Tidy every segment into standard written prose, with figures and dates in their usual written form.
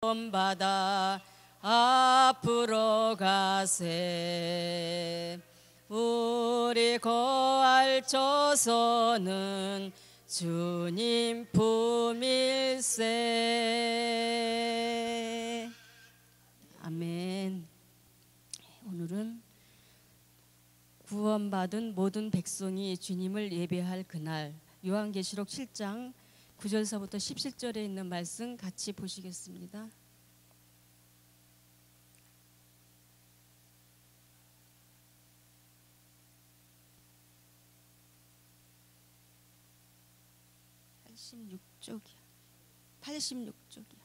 받아 앞으로 가세. 우리 거할 조선은 주님 품일세. 아멘. 오늘은 구원받은 모든 백성이 주님을 예배할 그날, 요한계시록 7장 9절서부터 17절에 있는 말씀 같이 보시겠습니다. (86쪽이야) 86쪽이야.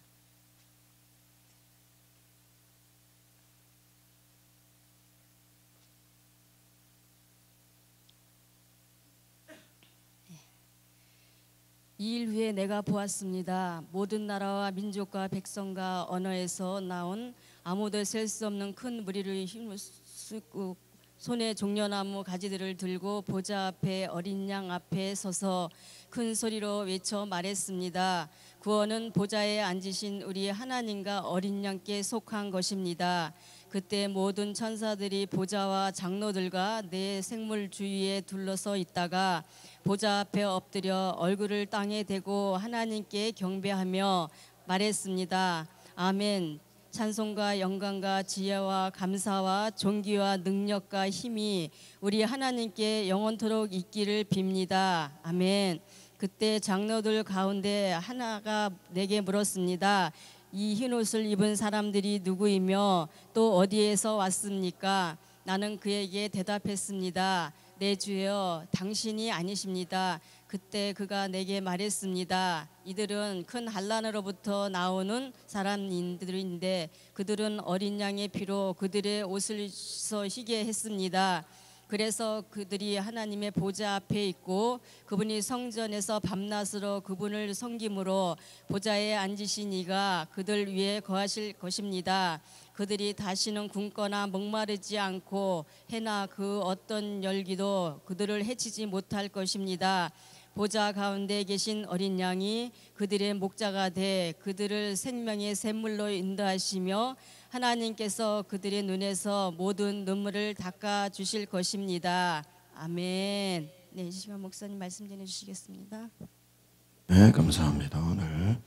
이일 후에 내가 보았습니다. 모든 나라와 민족과 백성과 언어에서 나온 아무도 셀 수 없는 큰 무리를 힘쓰고 손에 종려나무 가지들을 들고 보좌 앞에 어린 양 앞에 서서 큰 소리로 외쳐 말했습니다. 구원은 보좌에 앉으신 우리 하나님과 어린 양께 속한 것입니다. 그때 모든 천사들이 보좌와 장로들과 네 생물 주위에 둘러서 있다가 보좌 앞에 엎드려 얼굴을 땅에 대고 하나님께 경배하며 말했습니다. 아멘. 찬송과 영광과 지혜와 감사와 존귀와 능력과 힘이 우리 하나님께 영원토록 있기를 빕니다. 아멘. 그때 장로들 가운데 하나가 내게 물었습니다. 이 흰옷을 입은 사람들이 누구이며 또 어디에서 왔습니까? 나는 그에게 대답했습니다. 내 주여, 당신이 아니십니다. 그때 그가 내게 말했습니다. 이들은 큰 환난으로부터 나오는 사람들인데 그들은 어린 양의 피로 그들의 옷을 희게 했습니다. 그래서 그들이 하나님의 보좌 앞에 있고 그분이 성전에서 밤낮으로 그분을 섬김으로 보좌에 앉으신 이가 그들 위에 거하실 것입니다. 그들이 다시는 굶거나 목마르지 않고 해나 그 어떤 열기도 그들을 해치지 못할 것입니다. 보좌 가운데 계신 어린 양이 그들의 목자가 돼 그들을 생명의 샘물로 인도하시며 하나님께서 그들의 눈에서 모든 눈물을 닦아 주실 것입니다. 아멘. 네, 이 시간 목사님 말씀 전해 주시겠습니다. 네, 감사합니다. 오늘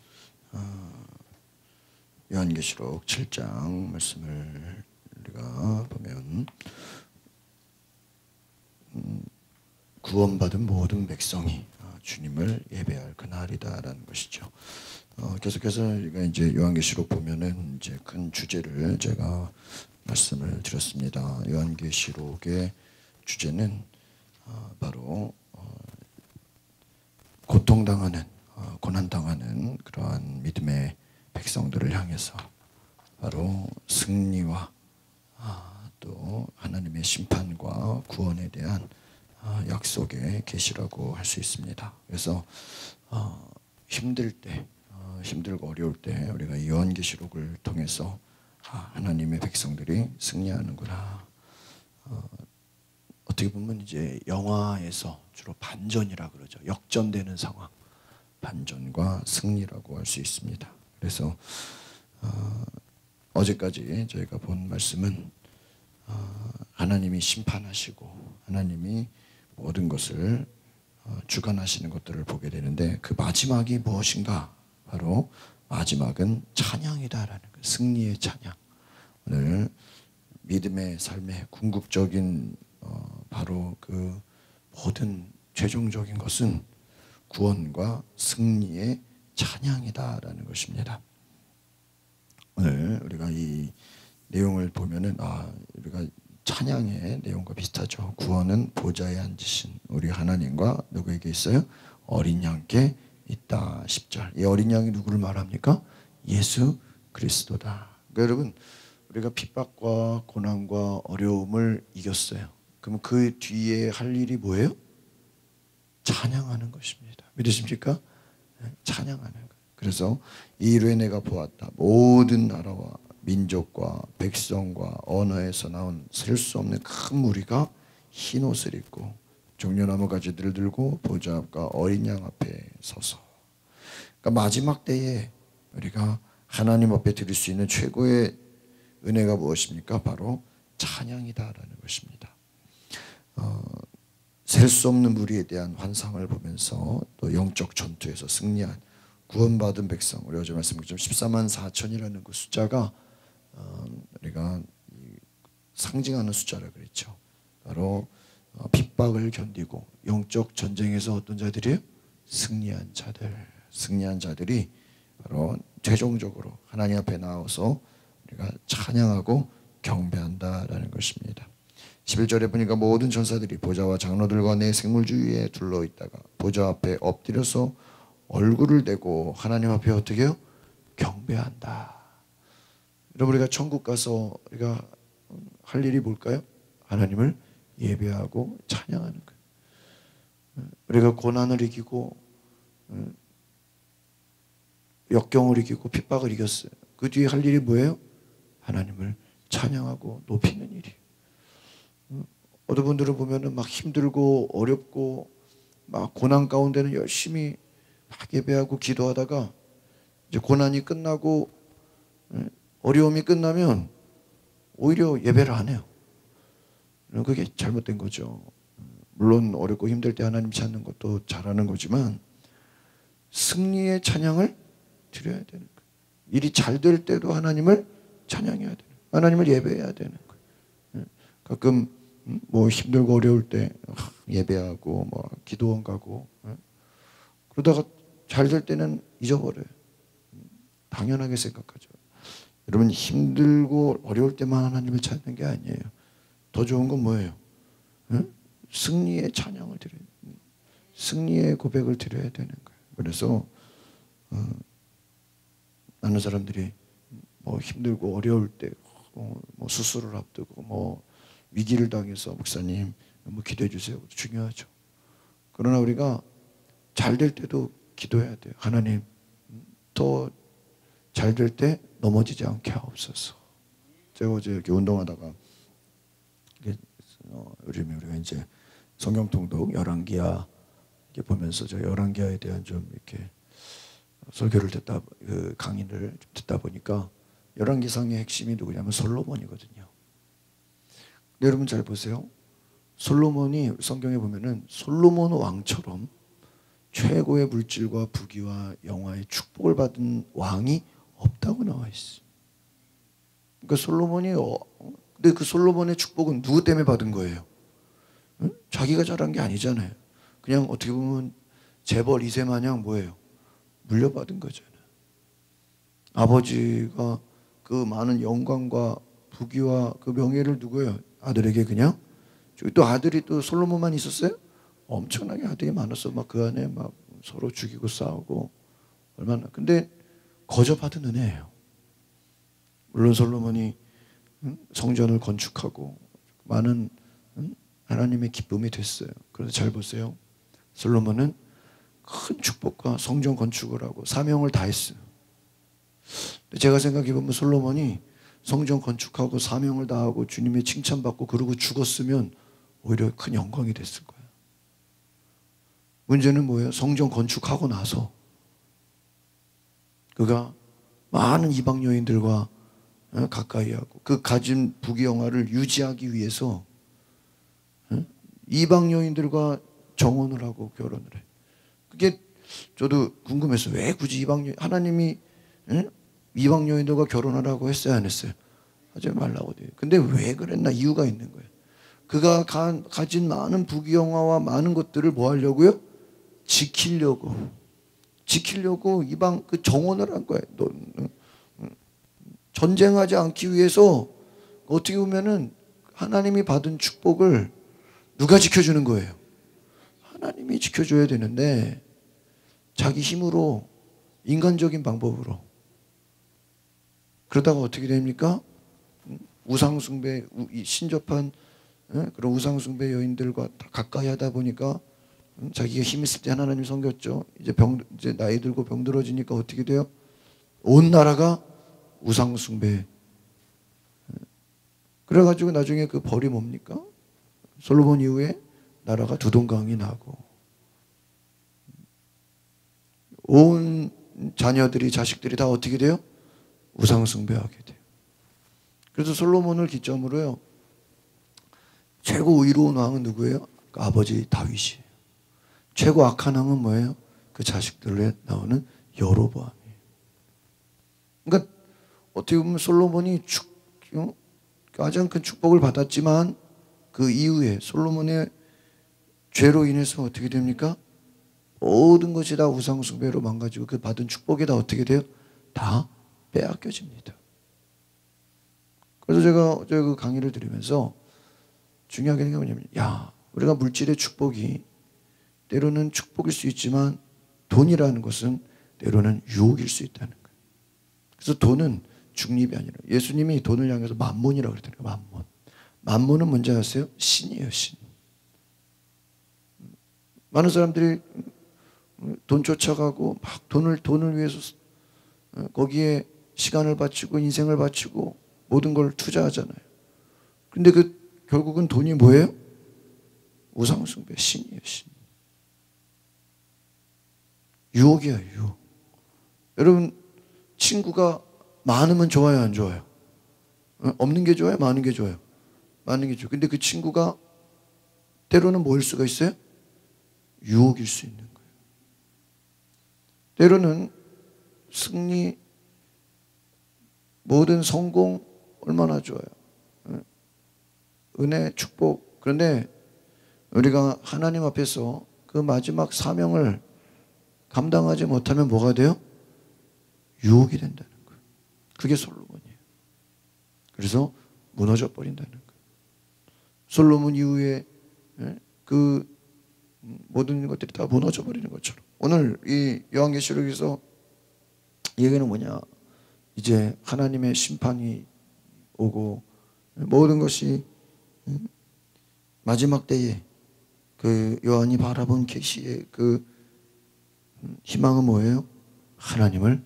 요한계시록 7장 말씀을 우리가 보면 구원받은 모든 백성이 주님을 예배할 그날이다라는 것이죠. 계속해서 우리가 이제 요한계시록 보면은 이제 큰 주제를 제가 말씀을 드렸습니다. 요한계시록의 주제는 바로 고통당하는 고난당하는 그러한 믿음의 백성들을 향해서 바로 승리와 또 하나님의 심판과 구원에 대한 약속의 계시라고 할 수 있습니다. 그래서 힘들 때, 힘들고 어려울 때 우리가 이 요한계시록을 통해서 하나님의 백성들이 승리하는구나. 어떻게 보면 이제 영화에서 주로 반전이라 그러죠. 역전되는 상황, 반전과 승리라고 할 수 있습니다. 그래서 어제까지 저희가 본 말씀은 하나님이 심판하시고 하나님이 모든 것을 주관하시는 것들을 보게 되는데 그 마지막이 무엇인가? 바로 마지막은 찬양이다라는 거예요. 승리의 찬양. 오늘 믿음의 삶의 궁극적인 바로 그 모든 최종적인 것은 구원과 승리의 찬양이다라는 것입니다. 오늘 우리가 이 내용을 보면은 우리가 찬양의 내용과 비슷하죠. 구원은 보좌에 앉으신 우리 하나님과 누구에게 있어요? 어린 양께 있다. 10절. 이 어린 양이 누구를 말합니까? 예수 그리스도다. 그러니까 여러분 우리가 핍박과 고난과 어려움을 이겼어요. 그럼 그 뒤에 할 일이 뭐예요? 찬양하는 것입니다. 믿으십니까? 찬양하는 거예요. 그래서 이일후에 내가 보았다. 모든 나라와 민족과 백성과 언어에서 나온 셀 수 없는 큰 무리가 흰 옷을 입고 종려나무 가지들을 들고 보좌 앞과 어린 양 앞에 서서. 그러니까 마지막 때에 우리가 하나님 앞에 드릴 수 있는 최고의 은혜가 무엇입니까? 바로 찬양이다라는 것입니다. 셀 수 없는 무리에 대한 환상을 보면서 또 영적 전투에서 승리한 구원받은 백성, 우리 어제 말씀드렸지만 14만 4천이라는 그 숫자가 우리가 상징하는 숫자라 그랬죠. 바로 핍박을 견디고 영적 전쟁에서 어떤 자들이에요? 승리한 자들이 바로 최종적으로 하나님 앞에 나와서 우리가 찬양하고 경배한다라는 것입니다. 11절에 보니까 모든 전사들이 보좌와 장로들과 내 생물주위에 둘러있다가 보좌 앞에 엎드려서 얼굴을 대고 하나님 앞에 어떻게 해요? 경배한다. 여러분, 우리가 천국 가서 우리가 할 일이 뭘까요? 하나님을 예배하고 찬양하는 거예요. 우리가 고난을 이기고 역경을 이기고 핍박을 이겼어요. 그 뒤에 할 일이 뭐예요? 하나님을 찬양하고 높이는 일이에요. 어떤 분들을 보면은 막 힘들고 어렵고 막 고난 가운데는 열심히 막 예배하고 기도하다가 이제 고난이 끝나고 어려움이 끝나면 오히려 예배를 안 해요. 그게 잘못된 거죠. 물론 어렵고 힘들 때 하나님 찾는 것도 잘하는 거지만 승리의 찬양을 드려야 되는 거예요. 일이 잘 될 때도 하나님을 찬양해야 되는 거예요. 하나님을 예배해야 되는 거예요. 가끔 뭐 힘들고 어려울 때 예배하고 뭐 기도원 가고 그러다가 잘 될 때는 잊어버려요. 당연하게 생각하죠. 여러분, 힘들고 어려울 때만 하나님을 찾는 게 아니에요. 더 좋은 건 뭐예요? 승리의 찬양을 드려야 돼요. 승리의 고백을 드려야 되는 거예요. 그래서 많은 사람들이 뭐 힘들고 어려울 때 뭐 수술을 앞두고 뭐 위기를 당해서 목사님 뭐 기도해 주세요. 중요하죠. 그러나 우리가 잘 될 때도 기도해야 돼요. 하나님, 더 잘 될 때 넘어지지 않게 하옵소서. 제가 어제 이렇게 운동하다가 요즘에 우리가 이제 성경 통독 열왕기하 이렇게 보면서 저 열왕기하에 대한 좀 이렇게 설교를 듣다 강의를 좀 듣다 보니까 열왕기상의 핵심이 누구냐면 솔로몬이거든요. 근데 여러분 잘 보세요. 솔로몬이 성경에 보면은 솔로몬 왕처럼 최고의 물질과 부귀와 영화의 축복을 받은 왕이 없다고 나와 있어요. 그러니까 솔로몬이 근데 그 솔로몬의 축복은 누구 때문에 받은 거예요? 응? 자기가 잘한 게 아니잖아요. 그냥 어떻게 보면 재벌 2세 마냥 뭐예요? 물려받은 거잖아요. 아버지가 그 많은 영광과 부귀와 그 명예를 누구예요? 아들에게 그냥. 또 아들이 또 솔로몬만 있었어요? 엄청나게 아들이 많았어. 막 그 안에 막 서로 죽이고 싸우고 얼마나. 근데 거저 받은 은혜예요. 물론 솔로몬이 성전을 건축하고 많은 하나님의 기쁨이 됐어요. 그래서 잘 보세요. 솔로몬은 큰 축복과 성전 건축을 하고 사명을 다했어요. 제가 생각해 보면 솔로몬이 성전 건축하고 사명을 다하고 주님의 칭찬받고 그러고 죽었으면 오히려 큰 영광이 됐을 거예요. 문제는 뭐예요? 성전 건축하고 나서 그가 많은 이방 여인들과 가까이 하고 그 가진 부귀영화를 유지하기 위해서 이방 여인들과 정혼을 하고 결혼을 해. 그게 저도 궁금했어요. 왜 굳이 하나님이 이방 여인들과 결혼하라고 했어요, 안 했어요? 하지 말라고 돼요. 근데 왜 그랬나? 이유가 있는 거예요. 그가 가진 많은 부귀영화와 많은 것들을 뭐 하려고요? 지키려고 이방 그 정혼을 한 거예요. 전쟁하지 않기 위해서 어떻게 보면은 하나님이 받은 축복을 누가 지켜주는 거예요? 하나님이 지켜줘야 되는데 자기 힘으로 인간적인 방법으로 그러다가 어떻게 됩니까? 우상숭배 신접한 그런 우상숭배 여인들과 가까이 하다 보니까 자기가 힘 있을 때 하나님이 섬겼죠. 이제 나이 들고 병들어지니까 어떻게 돼요? 온 나라가 우상숭배. 그래가지고 나중에 그 벌이 뭡니까? 솔로몬 이후에 나라가 두동강이 나고 온 자녀들이 자식들이 다 어떻게 돼요? 우상 숭배하게 돼요. 그래서 솔로몬을 기점으로요, 최고 의로운 왕은 누구예요? 그 아버지 다윗이에요. 최고 악한 왕은 뭐예요? 그 자식들에 나오는 여로보암이에요. 그러니까 어떻게 보면 솔로몬이 가장 큰 축복을 받았지만 그 이후에 솔로몬의 죄로 인해서 어떻게 됩니까? 모든 것이 다 우상 숭배로 망가지고 그 받은 축복이 다 어떻게 돼요? 다 빼앗겨집니다. 그래서 제가 어제 그 강의를 들으면서 중요한 게 뭐냐면, 우리가 물질의 축복이 때로는 축복일 수 있지만 돈이라는 것은 때로는 유혹일 수 있다는 거예요. 그래서 돈은 중립이 아니라, 예수님이 돈을 향해서 만몬이라고 그랬다는 거예요. 만몬. 만몬은 뭔지 아세요? 신이에요, 신. 많은 사람들이 돈 쫓아가고 막 돈을 위해서 거기에 시간을 바치고 인생을 바치고 모든 걸 투자하잖아요. 근데 결국은 돈이 뭐예요? 우상숭배, 신이에요, 신. 유혹이에요, 유혹. 여러분, 친구가 많으면 좋아요, 안 좋아요? 없는 게 좋아요, 많은 게 좋아요? 많은 게 좋아요. 근데 그 친구가 때로는 뭐일 수가 있어요? 유혹일 수 있는 거예요. 때로는 승리, 모든 성공 얼마나 좋아요. 은혜, 축복. 그런데 우리가 하나님 앞에서 그 마지막 사명을 감당하지 못하면 뭐가 돼요? 유혹이 된다는 거예요. 그게 솔로몬이에요. 그래서 무너져 버린다는 거예요. 솔로몬 이후에 그 모든 것들이 다 무너져 버리는 것처럼 오늘 이 요한계시록에서 얘기는 뭐냐? 이제 하나님의 심판이 오고 모든 것이 마지막 때에 그 요한이 바라본 계시의 그 희망은 뭐예요? 하나님을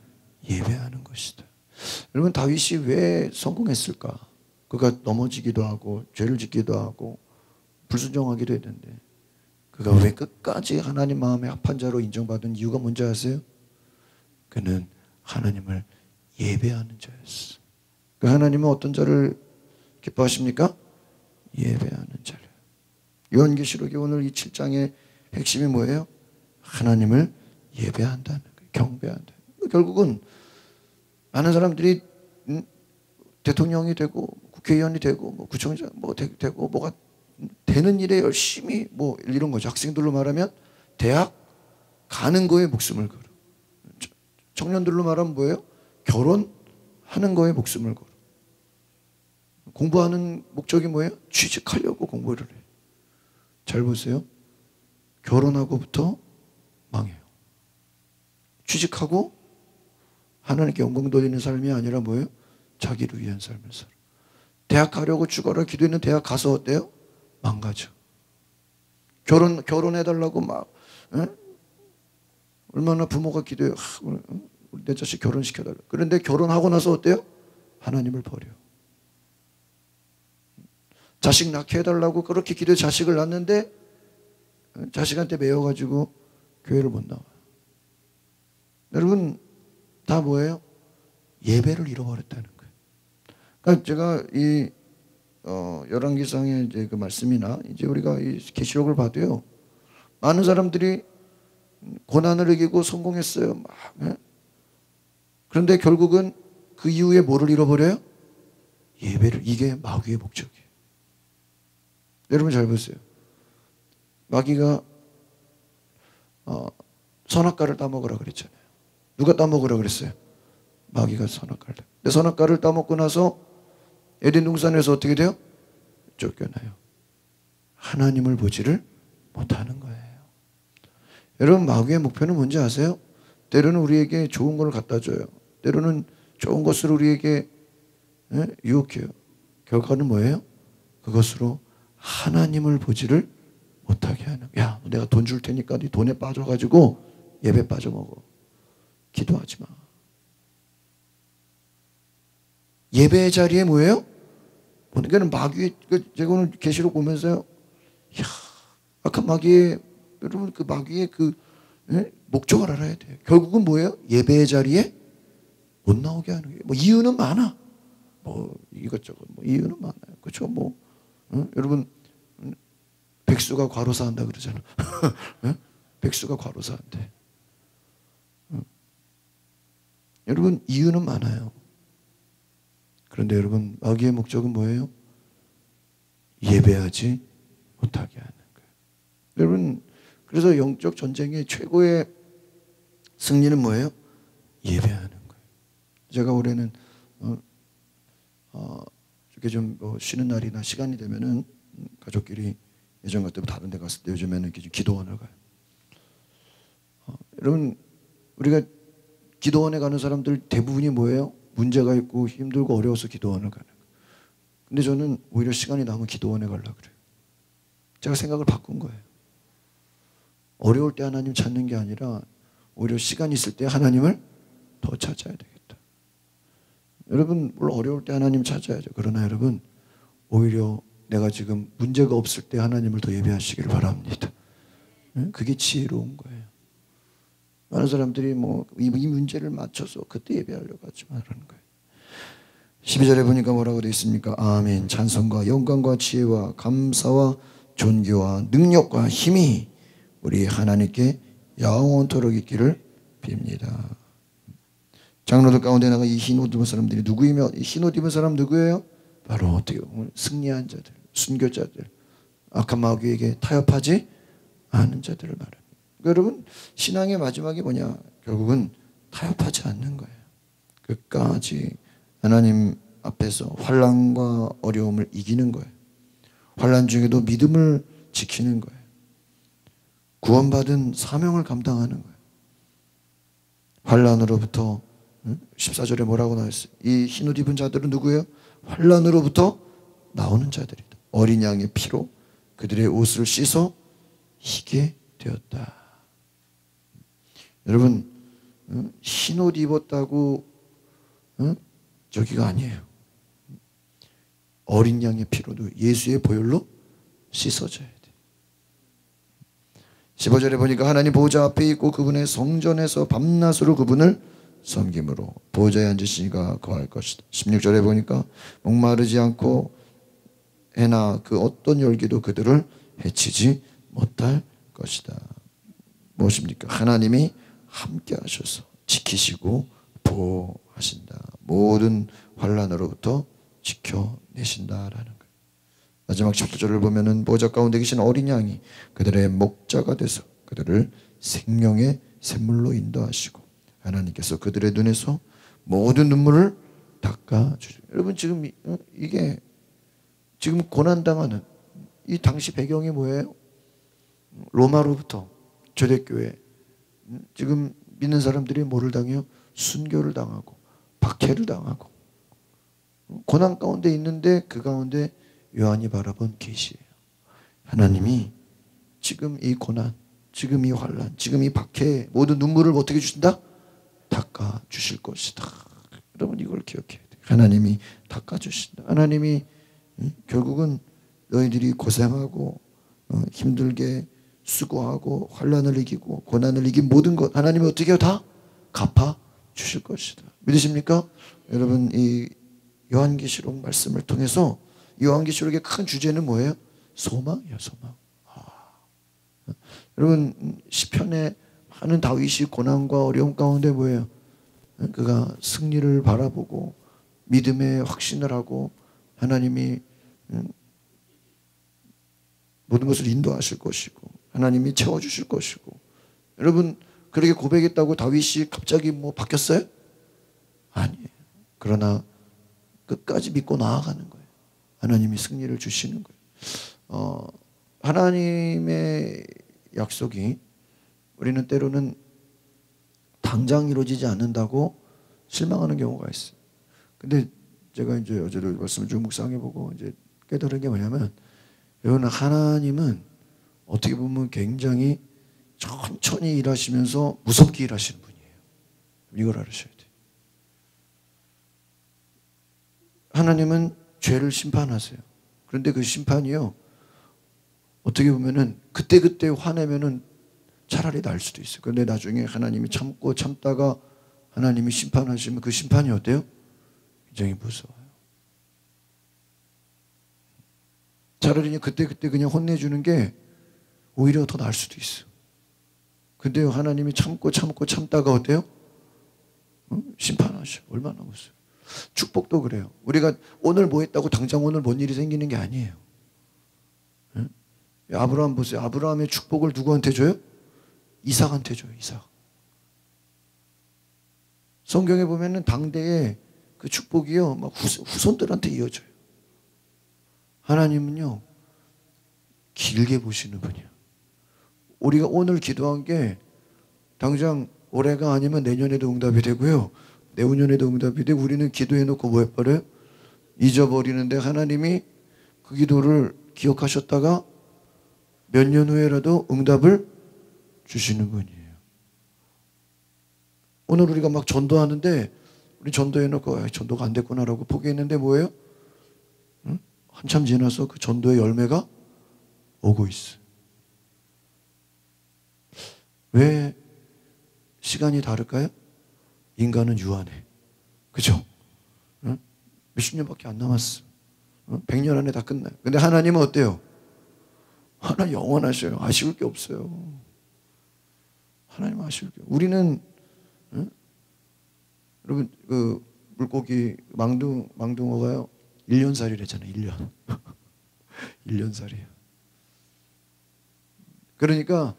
예배하는 것이다. 여러분, 다윗이 왜 성공했을까? 그가 넘어지기도 하고 죄를 짓기도 하고 불순종하기도 했는데 그가 왜 끝까지 하나님 마음에 합한 자로 인정받은 이유가 뭔지 아세요? 그는 하나님을 예배하는 자였어. 그 하나님은 어떤 자를 기뻐하십니까? 예배하는 자를. 요한계시록이 오늘 이 7장의 핵심이 뭐예요? 하나님을 예배한다는 거예요. 경배한다. 결국은 많은 사람들이 대통령이 되고 국회의원이 되고 뭐 구청장 되고 뭐가 되는 일에 열심히 뭐 이런 거죠. 학생들로 말하면 대학 가는 거에 목숨을 걸어. 청년들로 말하면 뭐예요? 결혼하는 거에 목숨을 걸어. 공부하는 목적이 뭐예요? 취직하려고 공부를 해. 잘 보세요. 결혼하고부터 망해요. 취직하고 하나님께 영광 돌리는 삶이 아니라 뭐예요? 자기를 위한 삶을 살아. 대학 가려고 죽어라 기도했는 대학 가서 어때요? 망가져. 결혼해달라고 막 얼마나 부모가 기도해요. 우리 내 자식 결혼시켜달라. 그런데 결혼하고 나서 어때요? 하나님을 버려. 자식 낳게 해달라고 그렇게 기도해 자식을 낳는데 자식한테 매여가지고 교회를 못 나와요. 여러분 다 뭐예요? 예배를 잃어버렸다는 거예요. 그러니까 제가 이 열왕기상의 이제 그 말씀이나 이제 우리가 이 계시록을 봐도요, 많은 사람들이 고난을 이기고 성공했어요. 막, 그런데 결국은 그 이후에 뭐를 잃어버려요? 예배를. 이게 마귀의 목적이에요. 여러분 잘 보세요. 마귀가 선악과를 따먹으라 그랬잖아요. 누가 따먹으라 그랬어요? 마귀가 선악과를. 근데 선악과를 따먹고 나서 에덴 동산에서 어떻게 돼요? 쫓겨나요. 하나님을 보지를 못하는 거예요. 여러분 마귀의 목표는 뭔지 아세요? 때로는 우리에게 좋은 걸 갖다 줘요. 때로는 좋은 것을 우리에게 유혹해요. 결과는 뭐예요? 그것으로 하나님을 보지를 못하게 하는 거야. 야, 내가 돈 줄 테니까 네 돈에 빠져가지고 예배 빠져먹어. 기도하지 마. 예배의 자리에 뭐예요? 그러니까 마귀의, 제가 오늘 계시록 보면서요, 이야, 악한 마귀의, 여러분 그 마귀의 그 목적을 알아야 돼요. 결국은 뭐예요? 예배의 자리에 못 나오게 하는 거예요. 뭐 이유는 많아. 뭐 이것저것 뭐 이유는 많아요. 그렇죠? 뭐 여러분 백수가 과로사한다 그러잖아. 백수가 과로사한대. 여러분 이유는 많아요. 그런데 여러분 마귀의 목적은 뭐예요? 예배하지 못하게 하는 거예요. 여러분 그래서 영적 전쟁의 최고의 승리는 뭐예요? 예배하는 거예요. 제가 올해는 이렇게 좀 쉬는 날이나 시간이 되면은 가족끼리 예전 같으면 다른 데 갔을 때 요즘에는 이렇게 좀 기도원을 가요. 여러분 우리가 기도원에 가는 사람들 대부분이 뭐예요? 문제가 있고 힘들고 어려워서 기도원을 가는 거예요. 근데 저는 오히려 시간이 남으면 기도원에 가려고 그래요. 제가 생각을 바꾼 거예요. 어려울 때 하나님 찾는 게 아니라 오히려 시간 있을 때 하나님을 더 찾아야 되겠다. 여러분 물론 어려울 때 하나님 찾아야죠. 그러나 여러분 오히려 내가 지금 문제가 없을 때 하나님을 더 예배하시기를 바랍니다. 그게 지혜로운 거예요. 많은 사람들이 뭐 이 문제를 맞춰서 그때 예배하려고 하지 말라는 거예요. 12절에 보니까 뭐라고 되어 있습니까? 아멘. 찬송과 영광과 지혜와 감사와 존귀와 능력과 힘이 우리 하나님께 영원토록 있기를 빕니다. 장로들 가운데 나가 이 흰 옷 입은 사람들이 누구이며 이 흰 옷 입은 사람 누구예요? 바로 어떻게 보면 승리한 자들, 순교자들, 악한 마귀에게 타협하지 않은 자들을 말합니다. 그러니까 여러분 신앙의 마지막이 뭐냐? 결국은 타협하지 않는 거예요. 끝까지 하나님 앞에서 환난과 어려움을 이기는 거예요. 환난 중에도 믿음을 지키는 거예요. 구원받은 사명을 감당하는 거예요. 환난으로부터 14절에 뭐라고 나왔어요? 이 흰옷 입은 자들은 누구예요? 환난으로부터 나오는 자들이다. 어린 양의 피로 그들의 옷을 씻어 희게 되었다. 여러분 흰옷 입었다고 저기가 아니에요. 어린 양의 피로도 예수의 보혈로 씻어져야 돼. 15절에 보니까 하나님 보호자 앞에 있고 그분의 성전에서 밤낮으로 그분을 섬김으로 보호자에 앉으시니가 거할 것이다. 16절에 보니까 목마르지 않고 해나 그 어떤 열기도 그들을 해치지 못할 것이다. 무엇입니까? 하나님이 함께 하셔서 지키시고 보호하신다. 모든 환난으로부터 지켜내신다라는 거예요. 마지막 17절을 보면은 보호자 가운데 계신 어린 양이 그들의 목자가 돼서 그들을 생명의 샘물로 인도하시고 하나님께서 그들의 눈에서 모든 눈물을 닦아주시고. 여러분 지금 이게 지금 고난당하는 이 당시 배경이 뭐예요? 로마로부터 초대교회 지금 믿는 사람들이 뭐를 당해요? 순교를 당하고 박해를 당하고 고난 가운데 있는데 그 가운데 요한이 바라본 계시예요. 하나님이 지금 이 고난, 지금 이 환난, 지금 이 박해 모든 눈물을 어떻게 주신다? 닦아 주실 것이다. 여러분 이걸 기억해야 돼요. 하나님이 닦아 주신다. 하나님이 결국은 너희들이 고생하고 힘들게 수고하고 환난을 이기고 고난을 이긴 모든 것 하나님이 어떻게 해요? 다 갚아 주실 것이다. 믿으십니까? 여러분 이 요한계시록 말씀을 통해서 요한계시록의 큰 주제는 뭐예요? 소망이에요. 소망. 여러분 시편에 많은 다윗이 고난과 어려움 가운데 뭐예요? 그가 승리를 바라보고 믿음에 확신을 하고 하나님이 모든 것을 인도하실 것이고 하나님이 채워주실 것이고. 여러분 그렇게 고백했다고 다윗이 갑자기 뭐 바뀌었어요? 아니에요. 그러나 끝까지 믿고 나아가는 거예요. 하나님이 승리를 주시는 거예요. 하나님의 약속이 우리는 때로는 당장 이루어지지 않는다고 실망하는 경우가 있어요. 근데 제가 이제 어제도 말씀을 쭉 묵상해보고 이제 깨달은 게 뭐냐면 여러분 하나님은 어떻게 보면 굉장히 천천히 일하시면서 무섭게 일하시는 분이에요. 이걸 알으셔야 돼요. 하나님은 죄를 심판하세요. 그런데 그 심판이요 어떻게 보면은 그때그때 화내면은 차라리 날 수도 있어요. 그런데 나중에 하나님이 참고 참다가 하나님이 심판하시면 그 심판이 어때요? 굉장히 무서워요. 차라리 그때 그냥 혼내주는 게 오히려 더 나을 수도 있어. 근데 하나님이 참다가 어때요? 심판하셔. 얼마나 무서워요. 축복도 그래요. 우리가 오늘 뭐 했다고 당장 오늘 뭔 일이 생기는 게 아니에요. 아브라함 보세요. 아브라함의 축복을 누구한테 줘요? 이삭한테 줘요. 이삭. 성경에 보면은 당대에 그 축복이요, 막 후손들한테 이어져요. 하나님은요, 길게 보시는 분이야. 우리가 오늘 기도한 게 당장 올해가 아니면 내년에도 응답이 되고요, 내후년에도 응답이 되고, 우리는 기도해놓고 뭐 해버려요? 잊어버리는데 하나님이 그 기도를 기억하셨다가 몇 년 후에라도 응답을 주시는 분이에요. 오늘 우리가 막 전도하는데 우리 전도해놓고 전도가 안 됐구나라고 포기했는데 뭐예요? 응? 한참 지나서 그 전도의 열매가 오고 있어. 왜 시간이 다를까요? 인간은 유한해. 그죠? 응? 몇십 년밖에 안 남았어. 응? 100년 안에 다 끝나요. 근데 하나님은 어때요? 하나님 영원하셔요. 아쉬울 게 없어요. 하나님 아쉬울 게. 우리는 여러분 그 물고기 망둥어가요 1년살이래잖아요. 1년. 1년살이에요. 그러니까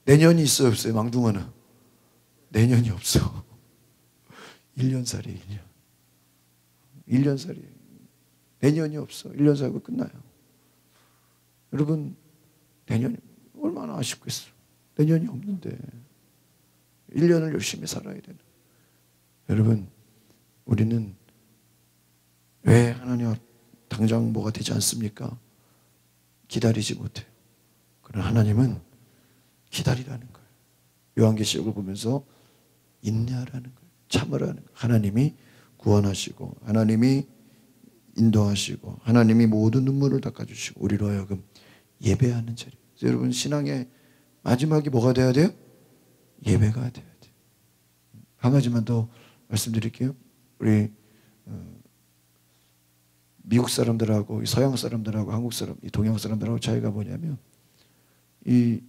내년이 있어요, 없어요? 망둥어는 내년이 없어. 1년살이에요. 1년. 1년살이에요. 내년이 없어. 1년 살고 끝나요. 여러분 내년이 얼마나 아쉽겠어요. 내년이 없는데 1년을 열심히 살아야 되는. 여러분 우리는 왜 하나님 당장 뭐가 되지 않습니까? 기다리지 못해요. 그러나 하나님은 기다리라는 거예요. 요한계시록을 보면서 인내하라는 거예요. 참으라는 거예요. 하나님이 구원하시고 하나님이 인도하시고 하나님이 모든 눈물을 닦아주시고 우리로 하여금 예배하는 자리. 여러분 신앙의 마지막이 뭐가 돼야 돼요? 예배가 돼야 돼요. 한 가지만 더 말씀드릴게요. 우리 미국 사람들하고 서양 사람들하고 한국 사람, 이 동양 사람들하고 차이가 뭐냐면 이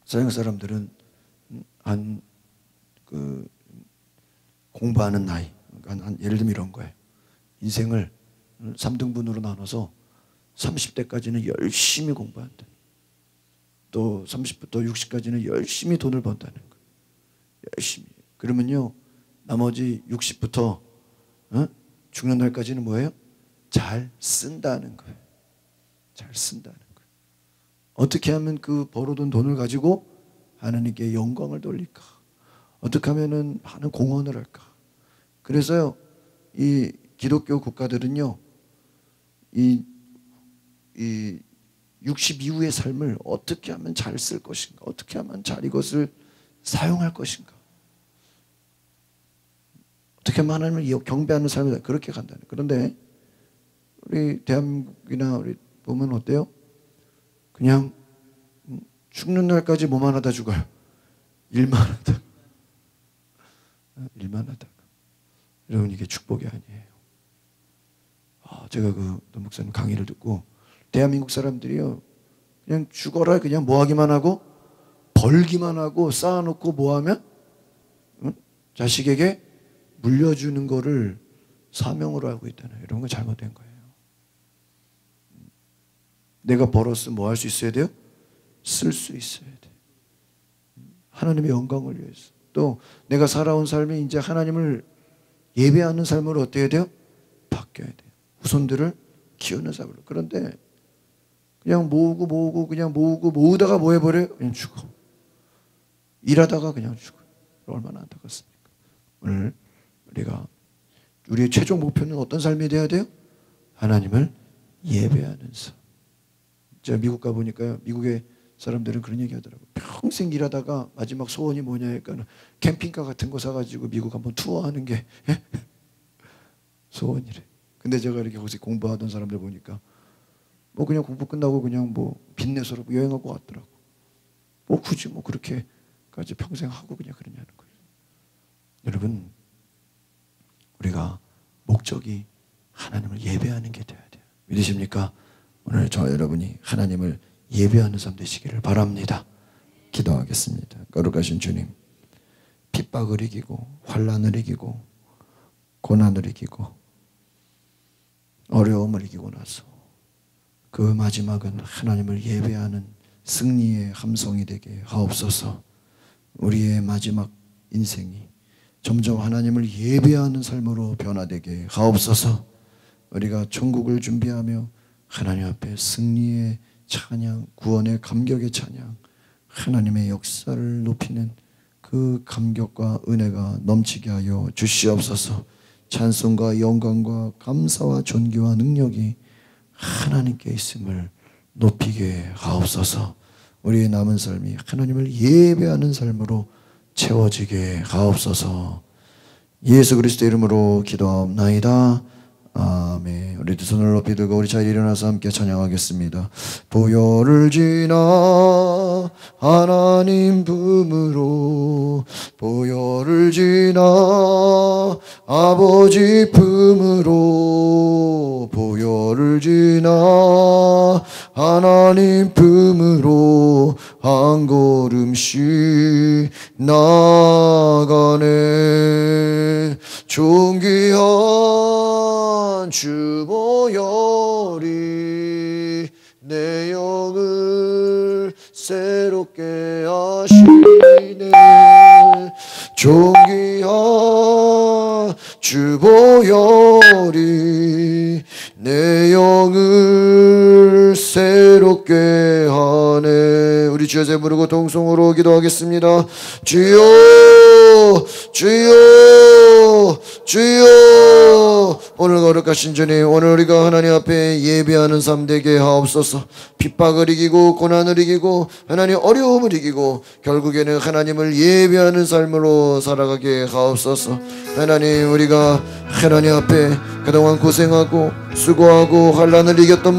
서양 사람들은 공부하는 나이, 예를 들면 이런 거예요. 인생을 3등분으로 나눠서 30대까지는 열심히 공부한다. 또 30부터 60까지는 열심히 돈을 번다는 거예요. 열심히. 그러면요 나머지 60부터 죽는 날까지는 뭐예요? 잘 쓴다는 거예요. 잘 쓴다는 거예요. 어떻게 하면 그 벌어둔 돈을 가지고 하나님께 영광을 돌릴까? 어떻게 하면은 많은 공헌을 할까? 그래서요 이 기독교 국가들은요 이 60 이후의 삶을 어떻게 하면 잘 쓸 것인가? 어떻게 하면 잘 이것을 사용할 것인가? 어떻게 하면 하나님을 경배하는 삶을 그렇게 간다는. 그런데 우리 대한민국이나 우리 보면 어때요? 그냥 죽는 날까지 뭐만 하다 죽어요? 일만 하다. 일만 하다. 여러분 이게 축복이 아니에요. 제가 그 목사님 강의를 듣고 대한민국 사람들이요 그냥 죽어라 그냥 뭐 하기만 하고 벌기만 하고 쌓아놓고 뭐 하면 자식에게 물려주는 거를 사명으로 하고 있다는 이런 건 잘못된 거예요. 내가 벌었으면 뭐 할 수 있어야 돼요? 쓸 수 있어야 돼. 하나님의 영광을 위해서. 또 내가 살아온 삶이 이제 하나님을 예배하는 삶으로 어떻게 해야 돼요? 바뀌어야 돼요. 후손들을 키우는 삶으로. 그런데 그냥 모으다가 뭐 해버려요? 그냥 죽어. 일하다가 그냥 죽어. 얼마나 안타깝습니까? 오늘 우리의 최종 목표는 어떤 삶이 돼야 돼요? 하나님을 예배하는 삶. 제가 미국 가보니까요. 미국의 사람들은 그런 얘기 하더라고요. 평생 일하다가 마지막 소원이 뭐냐 하니까 캠핑카 같은 거 사가지고 미국 한번 투어하는 게 소원이래. 근데 제가 이렇게 거기서 공부하던 사람들 보니까 뭐 그냥 공부 끝나고 그냥 뭐 빚내서로 여행하고 왔더라고. 뭐 굳이 뭐 그렇게까지 평생 하고 그냥 그러냐는 거예요. 여러분, 우리가 목적이 하나님을 예배하는 게 되어야 돼요. 믿으십니까? 오늘 저 여러분이 하나님을 예배하는 삶 되시기를 바랍니다. 기도하겠습니다. 거룩하신 주님, 핍박을 이기고 환난을 이기고 고난을 이기고 어려움을 이기고 나서 그 마지막은 하나님을 예배하는 승리의 함성이 되게 하옵소서. 우리의 마지막 인생이 점점 하나님을 예배하는 삶으로 변화되게 하옵소서. 우리가 천국을 준비하며 하나님 앞에 승리의 찬양, 구원의 감격의 찬양, 하나님의 역사를 높이는 그 감격과 은혜가 넘치게 하여 주시옵소서. 찬송과 영광과 감사와 존귀와 능력이 하나님께 있음을 높이게 하옵소서. 우리의 남은 삶이 하나님을 예배하는 삶으로 채워지게 하옵소서. 예수 그리스도의 이름으로 기도하옵나이다. 아멘. 우리 두 손을 높이 들고 우리 자리에 일어나서 함께 찬양하겠습니다. 보혈을 지나 하나님 품으로, 보혈을 지나 아버지 품으로, 보혈을 지나 하나님 품으로 한 걸음씩 나가네. 존귀한 주 보혈이 내 영을 새롭게 하시네. 존귀한 주 보혈이 내 영을 새롭게 하네. 우리 주여 제 부르고 동성으로 기도하겠습니다. 주여 주여 주여. 오늘 거룩하신 주님, 오늘 우리가 하나님 앞에 예배하는 삶 되게 하옵소서. 핍박을 이기고 고난을 이기고 하나님 어려움을 이기고 결국에는 하나님을 예배하는 삶으로 살아가게 하옵소서. 하나님, 우리가 하나님 앞에 그동안 고생하고 수고하고 환난을 이겼던